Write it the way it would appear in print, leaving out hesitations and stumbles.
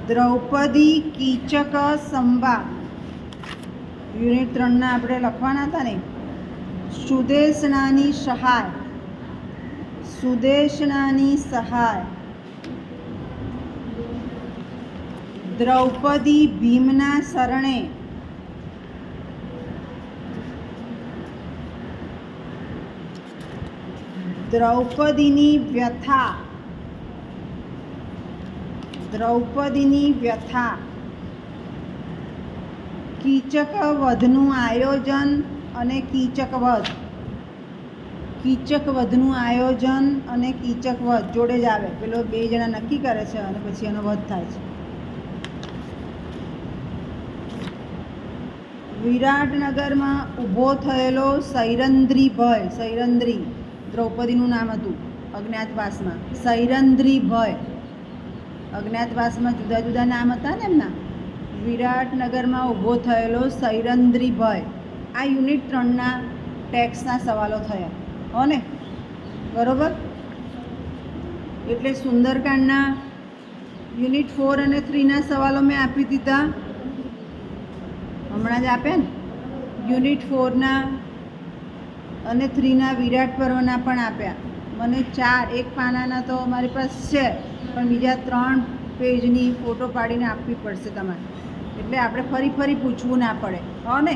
દ્રૌપદી કીચક સંવાદ યુનિટ 3ના આપણે લખવાના હતા ને. સુદેશનાની સહાય, સુદેશનાની સહાય. દ્રૌપદી ભીમના શરણે, દ્રૌપદીની વ્યથા, દ્રૌપદીની વ્યથા. કીચક વધનું આયોજન અને કીચક વધ, કીચક વધનું આયોજન અને કીચક વધ જોડે જ આવે. પેલો બે જણા નક્કી કરે છે અને પછી એનો વધ થાય છે. વિરાટનગરમાં ઊભો થયેલો સૈરંદ્રી ભય, સૈરંદ્રી દ્રૌપદીનું નામ હતું અજ્ઞાતવાસમાં. સૈરંદ્રી ભય, અજ્ઞાતવાસમાં જુદા જુદા નામ હતા ને એમના. વિરાટનગરમાં ઊભો થયેલો સૈરંદ્રી ભય. આ યુનિટ 3ના ટેક્સના સવાલો થયા હો ને, બરોબર. એટલે સુંદરકાંડના યુનિટ 4 અને 3ના સવાલો મેં આપી દીધા, હમણાં જ આપ્યા ને. યુનિટ 4ના અને 3ના વિરાટ પર્વના પણ આપ્યા. મને 4 એક પાનાના તો મારી પાસે છે, પણ બીજા 3 પેજની ફોટો પાડીને આપવી પડશે તમારે, એટલે આપણે ફરી ફરી પૂછવું ના પડે હો ને.